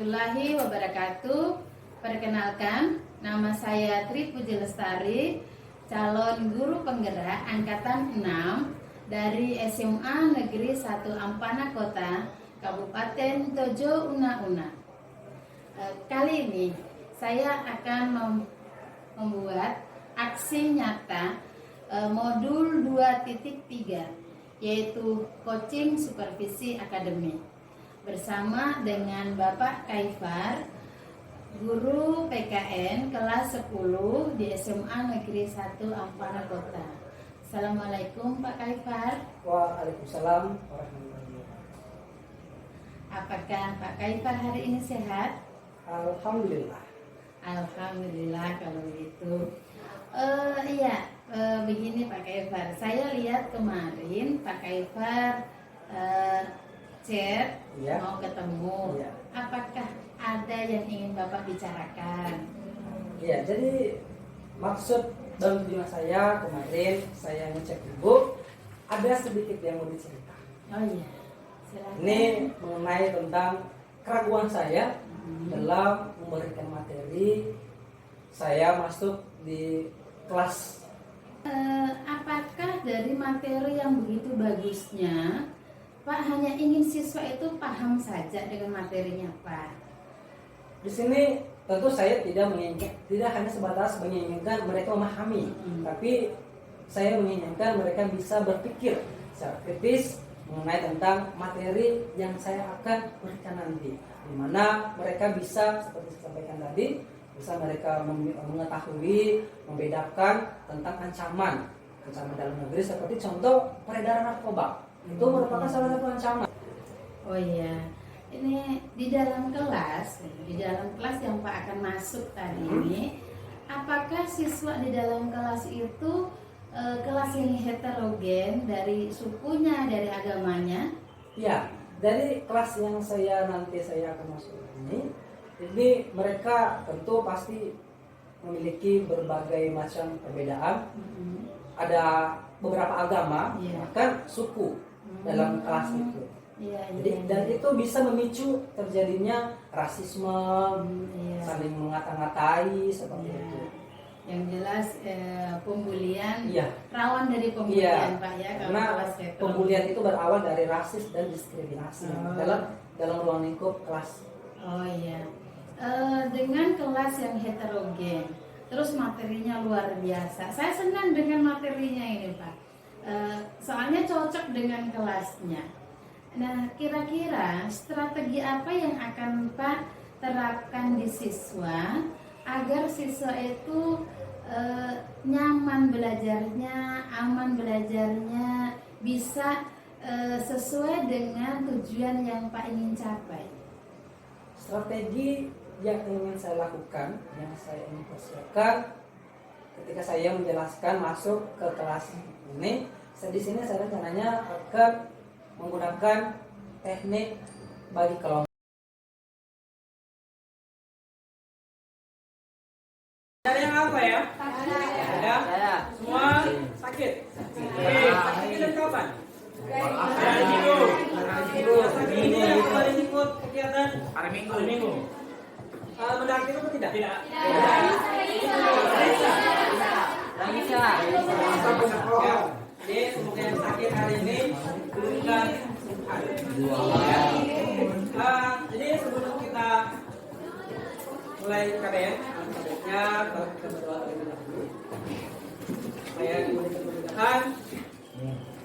warahmatullahi wabarakatuh. Perkenalkan, nama saya Tri Puji Lestari, calon guru penggerak angkatan 6 dari SMA Negeri 1 Ampana Kota, Kabupaten Tojo Una-Una. Kali ini saya akan membuat aksi nyata modul 2.3, yaitu coaching supervisi akademik, bersama dengan Bapak Kaifar, guru PKN kelas 10 di SMA Negeri 1 Ampana Kota. Assalamualaikum Pak Kaifar. Waalaikumsalam warahmatullahi wabarakatuh. Apakah Pak Kaifar hari ini sehat? Alhamdulillah. Alhamdulillah kalau begitu. Begini Pak Kaifar, saya lihat kemarin Pak Kaifar chat mau ketemu. Iya. Apakah ada yang ingin Bapak bicarakan? Iya, jadi maksud dalam video saya kemarin saya ngecek dulu, ada sedikit yang mau diceritakan. Oh iya, silakan. Ini mengenai tentang keraguan saya dalam memberikan materi saya masuk di kelas. Apakah dari materi yang begitu bagusnya Pak hanya ingin siswa itu paham saja dengan materinya Pak? Di sini tentu saya tidak hanya sebatas menginginkan mereka memahami, tapi saya menginginkan mereka bisa berpikir secara kritis mengenai tentang materi yang saya akan berikan nanti, di mana mereka bisa seperti saya sampaikan tadi, bisa mereka mengetahui, membedakan tentang ancaman dalam negeri, seperti contoh peredaran narkoba. Itu merupakan salah satu ancaman. Oh iya, ini di dalam kelas yang Pak akan masuk tadi ini, apakah siswa di dalam kelas itu kelas yang heterogen dari sukunya, dari agamanya? Ya, dari kelas yang nanti saya akan masuk ini mereka tentu pasti memiliki berbagai macam perbedaan. Ada beberapa agama, bahkan suku dalam kelas itu. Jadi dan itu bisa memicu terjadinya rasisme, saling mengata-ngatai seperti itu. Yang jelas pembulian, rawan dari pembulian Pak ya. Karena pembulian itu berawal dari rasis dan diskriminasi dalam ruang lingkup kelas. Oh iya. Dengan kelas yang heterogen, terus materinya luar biasa. Saya senang dengan materinya ini Pak. Soalnya cocok dengan kelasnya. Nah, kira-kira strategi apa yang akan Pak terapkan di siswa agar siswa itu nyaman belajarnya, aman belajarnya, bisa sesuai dengan tujuan yang Pak ingin capai? Strategi yang ingin saya lakukan, yang saya ingin persiapkan ketika saya menjelaskan masuk ke kelas ini, di sini saya rencananya akan menggunakan teknik bagi kelompok. Ada yang apa ya? Ada. Semua sakit. Sakit dan kapan? Hari Minggu. Ini yang kemarin ikut kegiatan hari Minggu. Mendaki itu tidak? Tidak. Bisa. Jadi semoga yang sakit hari ini diberikan kesembuhan. Jadi sebelum kita mulai KBM, sebaiknya kita berdoa terlebih dahulu supaya diberikan kemudahan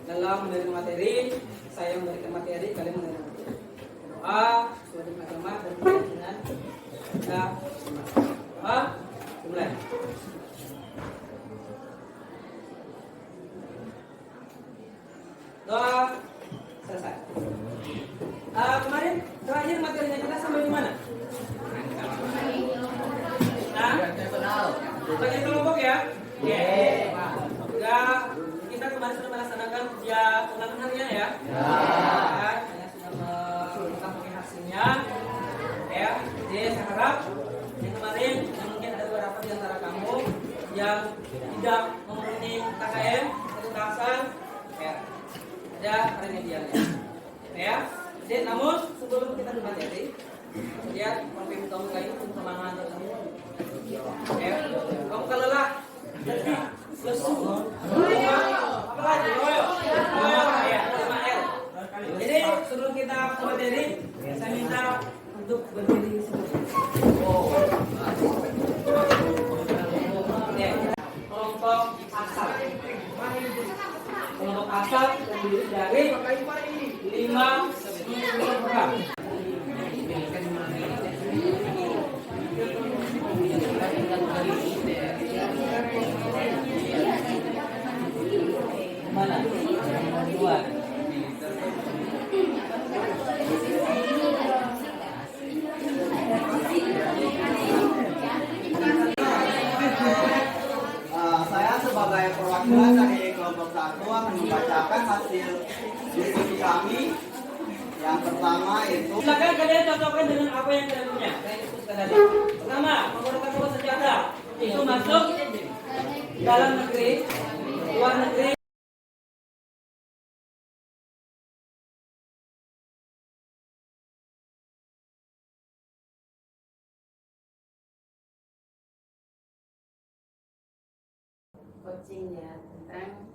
dalam menerima materi. Saya memberikan materi, kalian menerima materi. Doa sesuai dengan agama dan keyakinan kita. Doa dimulai. Doa selesai. Kemarin terakhir materinya kita sampai di mana? Bagi kelompok ya? Ya, kita kemarin sudah melaksanakan kerja ulangan harian ya? Saya sudah mengetahui hasilnya. Ya, jadi saya harap yang kemarin mungkin ada beberapa di antara kamu yang tidak memenuhi KKM satu tahasan, ya, ada remedialnya. Ya, jadi namun sebelum kita materi, Lihat konfirm kamu kayak itu semangat kamu. Ya, kamu kalau lelah, lesu. Apa lagi? Ya, Ismail. Jadi sebelum kita ke materi, saya minta untuk berdiri semua. Ya, kelompok asal. Kelompok asal terdiri dari 5 program. Mana? Dua. Saya sebagai perwakilan dari kelompok 1 akan membacakan hasil diskusi kami. Yang pertama itu Silakan kalian cocokkan dengan apa yang kalian punya. Saya diskusikan tadi. Pertama, menggunakan kapal senjata itu masuk dalam negeri, luar negeri. Coaching ya tentang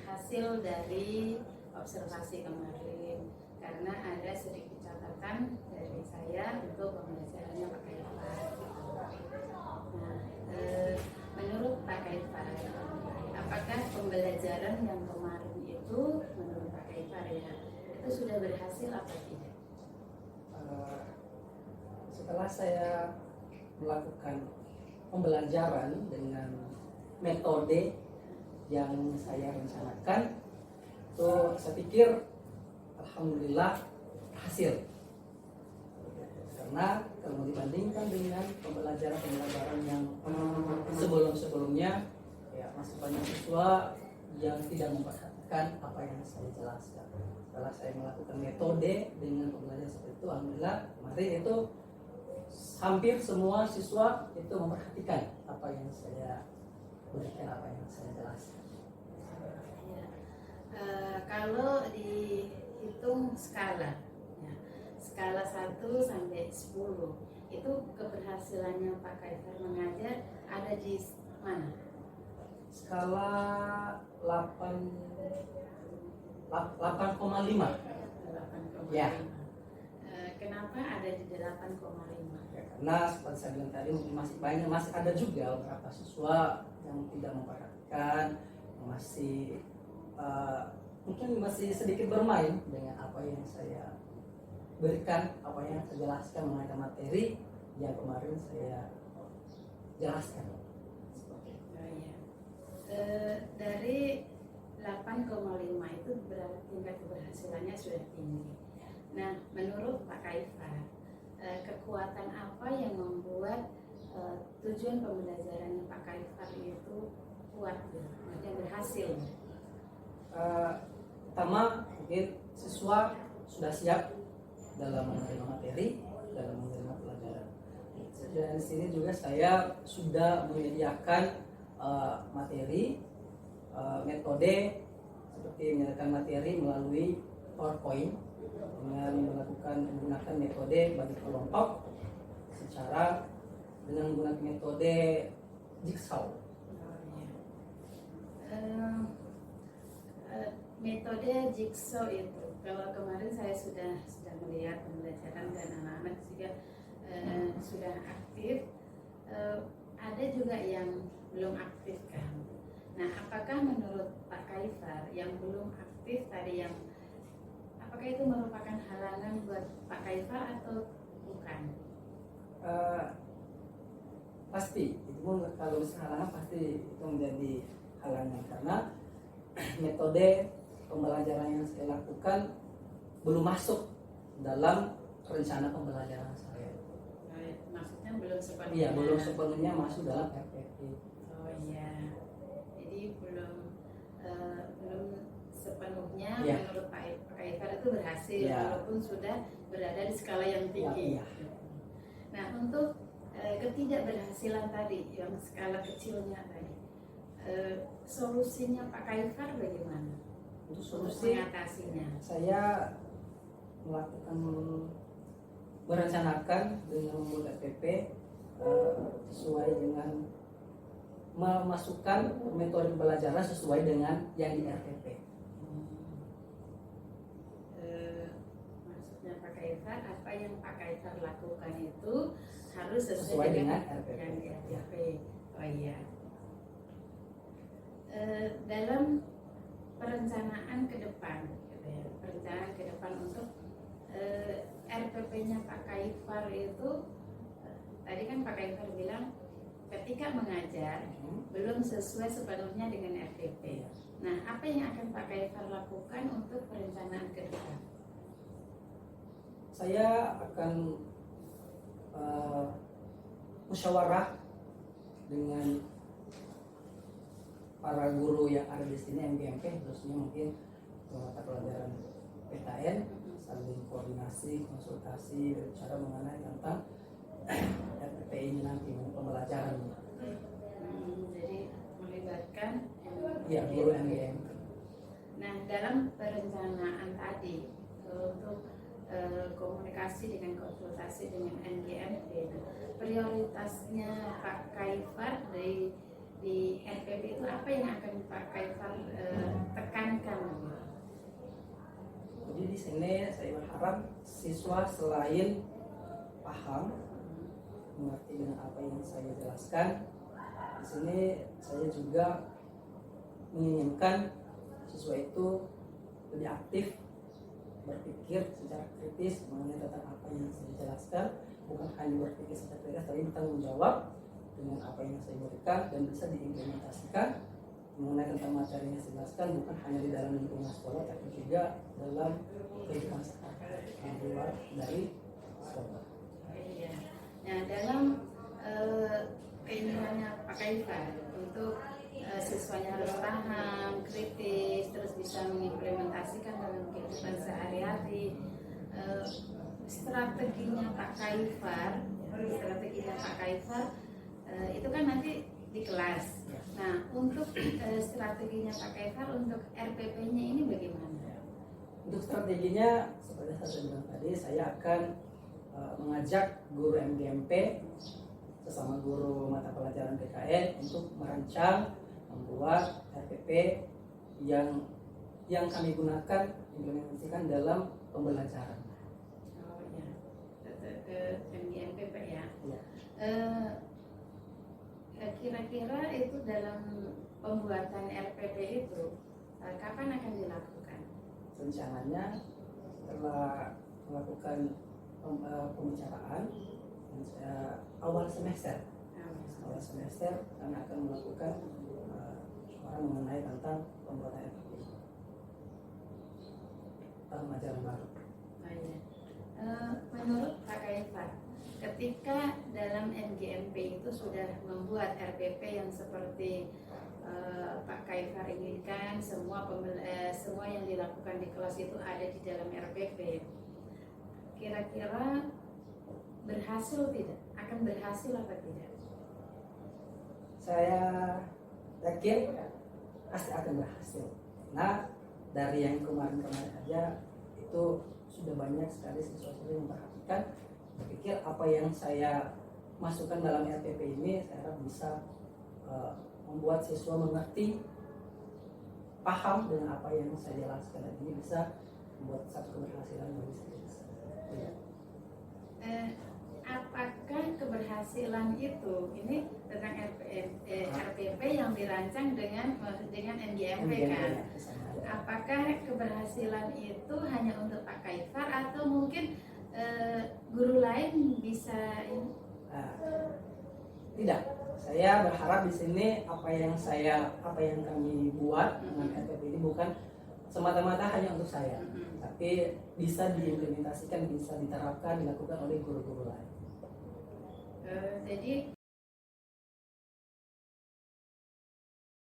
hasil dari observasi kemarin, karena ada sedikit catatan dari saya untuk pembelajarannya Pak Kaifar. Nah, menurut Pak Kaifar, apakah pembelajaran yang kemarin itu menurut Pak Kaifar ya itu sudah berhasil atau tidak? Setelah saya melakukan pembelajaran dengan metode yang saya rencanakan, itu saya pikir alhamdulillah berhasil. Karena kalau dibandingkan dengan pembelajaran yang sebelum-sebelumnya, ya masih banyak siswa yang tidak memperhatikan apa yang saya jelaskan. Setelah saya melakukan metode dengan pembelajaran seperti itu, alhamdulillah kemarin itu hampir semua siswa itu memperhatikan apa yang saya berikan, apa yang saya jelaskan. Ya. Kalau dihitung skala, ya, skala 1 sampai 10, itu keberhasilannya Pak Kaifar mengajar ada di mana? Skala 8,5. 8,5. Ya. Kenapa ada di 8,5? Ya, karena seperti saya bilang tadi masih ada juga beberapa siswa yang tidak memperhatikan, yang masih mungkin masih sedikit bermain dengan apa yang saya berikan, apa yang saya jelaskan mengenai materi yang kemarin saya jelaskan. Dari 8,5 itu berarti tingkat keberhasilannya sudah tinggi. Nah, menurut Pak Kaifar, kekuatan apa yang membuat tujuan pembelajarannya Pak Kaifar itu kuat, yang berhasil? Pertama, mungkin siswa sudah siap dalam menerima materi, dalam menerima pelajaran. Dan di sini juga saya sudah menyediakan materi, metode seperti menyediakan materi melalui PowerPoint dengan menggunakan metode bagi kelompok dengan menggunakan metode jigsaw. Metode jigsaw itu, kalau kemarin saya sudah melihat pembelajaran dan anak-anak juga sudah aktif, ada juga yang belum aktif kan. Nah, apakah menurut Pak Kaifar yang belum aktif tadi, apakah itu merupakan halangan buat Pak Kaifar atau bukan? Pasti itu pun, kalau misalnya halangan pasti itu menjadi halangan, karena metode pembelajaran yang saya lakukan belum masuk dalam rencana pembelajaran saya. Maksudnya belum sepenuhnya? Iya, belum sepenuhnya masuk dalam FFI. Oh iya, jadi belum sepenuhnya ya. Menurut Pak Kaifar itu berhasil, ya. Walaupun sudah berada di skala yang tinggi. Ya. Nah, untuk ketidakberhasilan tadi, yang skala kecilnya tadi, solusinya Pak Kaifar bagaimana? Untuk solusi mengatasinya? Saya melakukan merencanakan dengan membuat RPP sesuai dengan memasukkan metode pembelajaran sesuai dengan yang di RPP. Maksudnya Pak Kaisar, apa yang Pak Kaisar lakukan itu harus Sesuai dengan RPP. yang di RPP. Oh iya. Dalam perencanaan ke depan, gitu ya, perencanaan ke depan untuk RPP-nya Pak Kaifar itu, tadi kan Pak Kaifar bilang ketika mengajar belum sesuai sepenuhnya dengan RPP. Nah, apa yang akan Pak Kaifar lakukan untuk perencanaan ke depan? Saya akan musyawarah dengan para guru yang ada di sini MGMP, khususnya mungkin mata pelajaran PKN, saling koordinasi, konsultasi, berbicara mengenai tentang RPP ini nanti pembelajaran. Jadi melibatkan Ya, guru MGMP. Nah, dalam perencanaan tadi untuk komunikasi dengan konsultasi dengan NGMP, prioritasnya Pak Kaifar di RPP itu apa yang akan Pak Kaifar tekankan? Jadi di sini saya berharap siswa selain paham, mengerti dengan apa yang saya jelaskan, di sini saya juga menginginkan siswa itu lebih aktif, berpikir secara kritis mengenai tentang apa yang saya jelaskan, bukan hanya berpikir secara kritis, tapi bertanggung jawab dengan apa yang saya berikan dan bisa diimplementasikan mengenai tentang materi yang saya jelaskan, bukan hanya di dalam lingkungan sekolah tapi juga dalam kehidupan sehari-hari di luar dari sekolah. Iya. Nah, dalam keinginannya Pak Kaifar untuk siswanya harus paham, kritis, terus bisa mengimplementasikan dalam kehidupan sehari-hari, strateginya Pak Kaifar itu kan nanti di kelas. Nah, untuk strateginya Pak Kaifar untuk RPP-nya ini bagaimana? Untuk strateginya seperti saya bilang tadi, saya akan mengajak guru MGMP sesama guru mata pelajaran PKN untuk merancang membuat RPP yang kami gunakan implementasikan dalam pembelajaran. Oh ya, ke MGMP Pak ya. Ya. Kira-kira itu dalam pembuatan RPP itu kapan akan dilakukan? Rencananya setelah melakukan pembicaraan awal semester kami akan melakukan suara mengenai tentang pembuatan RPP tahun ajaran baru. Oh, iya. Menurut Pak Kaifar, ketika dalam MGMP itu sudah membuat RPP yang seperti Pak Kaifar inginkan, semua yang dilakukan di kelas itu ada di dalam RPP, kira-kira berhasil tidak? Akan berhasil apa tidak? Saya yakin pasti akan berhasil. Nah, dari yang kemarin-kemarin aja itu sudah banyak sekali siswa-siswa yang memperhatikan, berpikir apa yang saya masukkan dalam RPP ini saya harap bisa membuat siswa mengerti, paham dengan apa yang saya jelaskan, dan ini bisa membuat satu keberhasilan bagi siswa. Ya. Apakah keberhasilan itu ini tentang RPP yang dirancang dengan MGMP kan? Apakah keberhasilan itu hanya untuk Pak Kaifar atau mungkin guru lain bisa ini? Tidak, saya berharap di sini apa yang kami buat dengan RPP ini bukan semata-mata hanya untuk saya, tapi bisa diimplementasikan, bisa diterapkan, dilakukan oleh guru-guru lain. Jadi